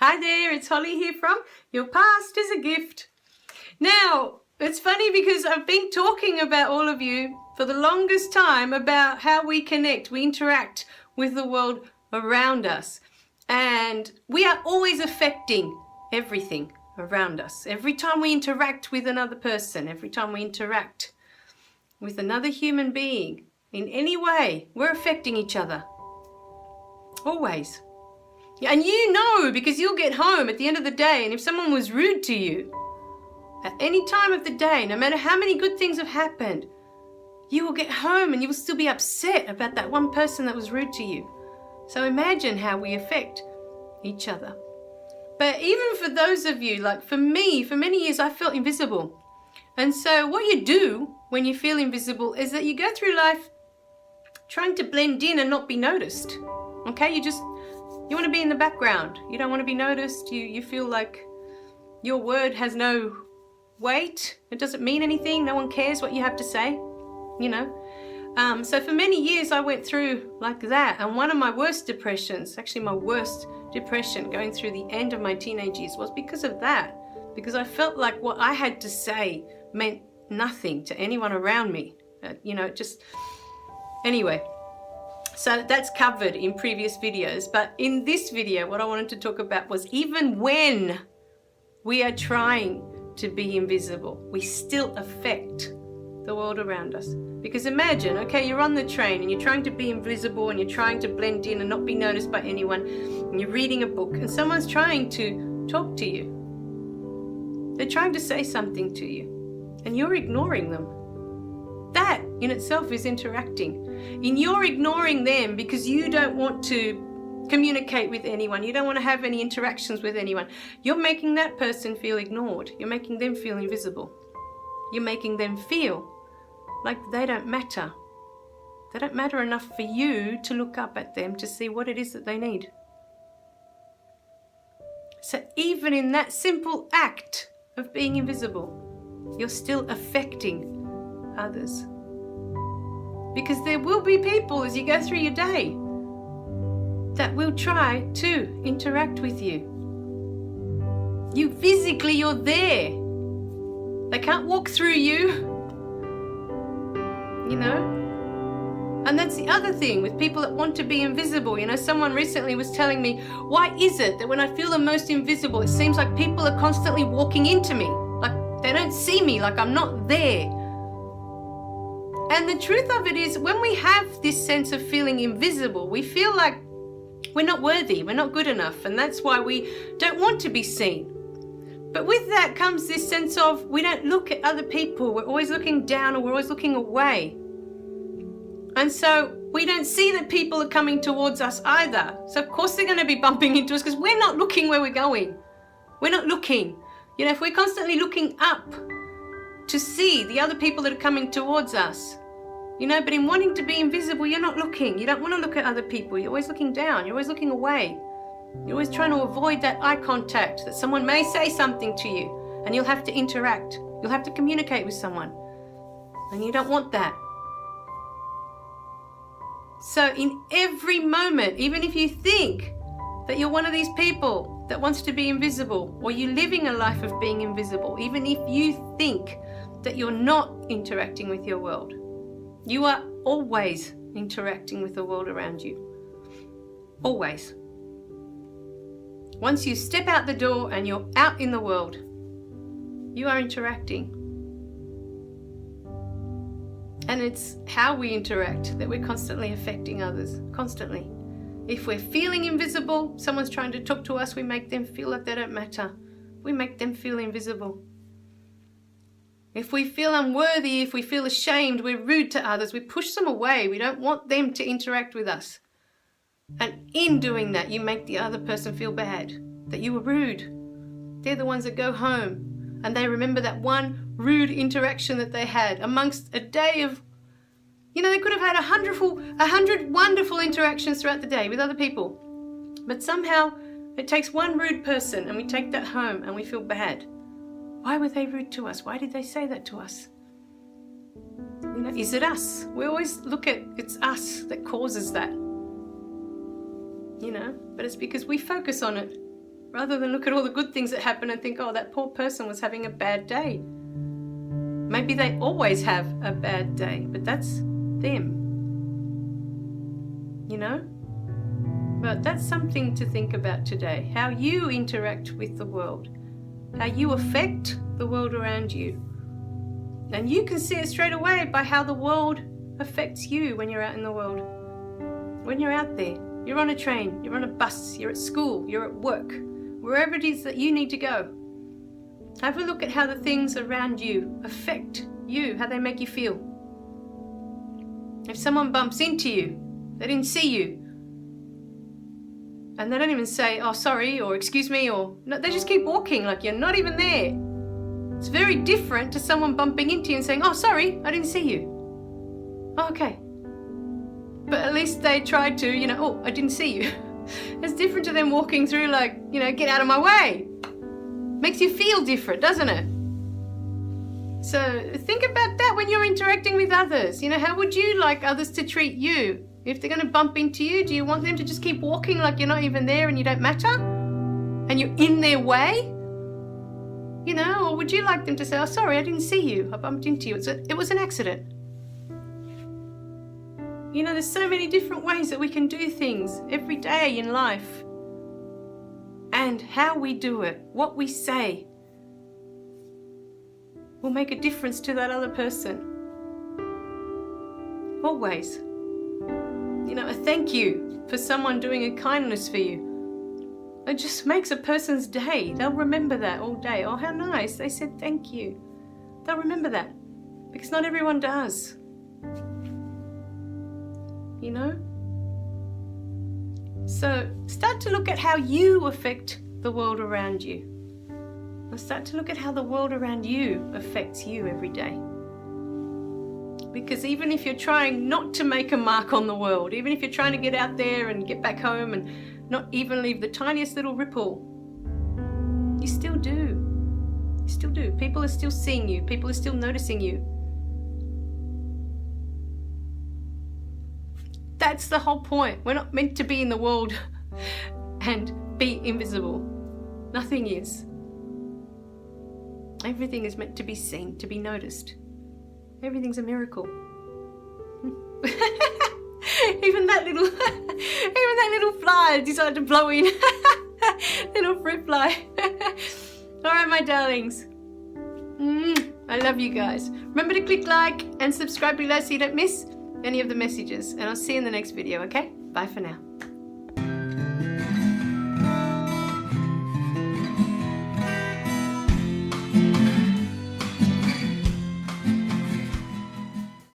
Hi there, it's Holly here from Your Past is a Gift. Now, it's funny because I've been talking about all of you for the longest time about how we connect, we interact with the world around us. And we are always affecting everything around us. Every time we interact with another person, every time we interact with another human being, in any way, we're affecting each other. Always. And you know, because you'll get home at the end of the day, and if someone was rude to you, at any time of the day, no matter how many good things have happened, you will get home and you will still be upset about that one person that was rude to you. So imagine how we affect each other. But even for those of you, like for me, for many years I felt invisible. And so what you do when you feel invisible is that you go through life trying to blend in and not be noticed. Okay, you want to be in the background. You don't want to be noticed. You feel like your word has no weight. It doesn't mean anything. No one cares what you have to say, you know. So for many years I went through like that. And one of my worst depressions, actually my worst depression going through the end of my teenage years, was because of that. Because I felt like what I had to say meant nothing to anyone around me. Anyway. So that's covered in previous videos, but in this video, what I wanted to talk about was even when we are trying to be invisible, we still affect the world around us. Because imagine, okay, you're on the train and you're trying to be invisible and you're trying to blend in and not be noticed by anyone, and you're reading a book and someone's trying to talk to you. They're trying to say something to you and you're ignoring them. That in itself is interacting. And you're ignoring them because you don't want to communicate with anyone. You don't want to have any interactions with anyone. You're making that person feel ignored. You're making them feel invisible. You're making them feel like they don't matter. They don't matter enough for you to look up at them to see what it is that they need. So even in that simple act of being invisible, you're still affecting others. Because there will be people as you go through your day that will try to interact with you. You're there. They can't walk through you, you know. And that's the other thing with people that want to be invisible. You know, someone recently was telling me, why is it that when I feel the most invisible, it seems like people are constantly walking into me, like they don't see me, like I'm not there. And the truth of it is, when we have this sense of feeling invisible, we feel like we're not worthy, we're not good enough, and that's why we don't want to be seen. But with that comes this sense of we don't look at other people, we're always looking down or we're always looking away. And so we don't see that people are coming towards us either. So of course they're going to be bumping into us because we're not looking where we're going. We're not looking. You know, if we're constantly looking up to see the other people that are coming towards us, you know, but in wanting to be invisible, you're not looking. You don't want to look at other people. You're always looking down. You're always looking away. You're always trying to avoid that eye contact, that someone may say something to you and you'll have to interact. You'll have to communicate with someone. And you don't want that. So in every moment, even if you think that you're one of these people that wants to be invisible, or you're living a life of being invisible, even if you think that you're not interacting with your world, you are always interacting with the world around you. Always. Once you step out the door and you're out in the world, you are interacting. And it's how we interact that we're constantly affecting others. Constantly. If we're feeling invisible, someone's trying to talk to us, we make them feel like they don't matter. We make them feel invisible. If we feel unworthy, if we feel ashamed, we're rude to others, we push them away. We don't want them to interact with us. And in doing that, you make the other person feel bad, that you were rude. They're the ones that go home and they remember that one rude interaction that they had amongst a day of, you know, they could have had 100 wonderful interactions throughout the day with other people. But somehow it takes one rude person and we take that home and we feel bad. Why were they rude to us? Why did they say that to us? You know, is it us? We always look at it's us that causes that. You know, but it's because we focus on it. rather than look at all the good things that happen and think, oh, that poor person was having a bad day. Maybe they always have a bad day, but that's them, you know? But that's something to think about today, how you interact with the world, how you affect the world around you. And you can see it straight away by how the world affects you when you're out in the world. When you're out there, you're on a train, you're on a bus, you're at school, you're at work, wherever it is that you need to go. Have a look at how the things around you affect you, how they make you feel. If someone bumps into you, they didn't see you, and they don't even say, oh, sorry, or excuse me, or no, they just keep walking like you're not even there. It's very different to someone bumping into you and saying, oh, sorry, I didn't see you. Oh, okay. But at least they tried to, oh, I didn't see you. It's different to them walking through like, get out of my way. Makes you feel different, doesn't it? So think about that when you're interacting with others. How would you like others to treat you? If they're going to bump into you, do you want them to just keep walking like you're not even there and you don't matter? And you're in their way? Or would you like them to say, oh, sorry, I didn't see you. I bumped into you. It was an accident. There's so many different ways that we can do things every day in life. And how we do it, what we say, will make a difference to that other person. Always. A thank you for someone doing a kindness for you. It just makes a person's day. They'll remember that all day. Oh, how nice. They said thank you. They'll remember that. Because not everyone does. So start to look at how you affect the world around you. And start to look at how the world around you affects you every day. Because even if you're trying not to make a mark on the world, even if you're trying to get out there and get back home and not even leave the tiniest little ripple, you still do. You still do. People are still seeing you. People are still noticing you. That's the whole point. We're not meant to be in the world and be invisible. Nothing is. Everything is meant to be seen, to be noticed. Everything's a miracle. even that little fly decided to blow in. Little fruit fly. All right, my darlings. I love you guys. Remember to click like and subscribe below so you don't miss any of the messages. And I'll see you in the next video, okay? Bye for now.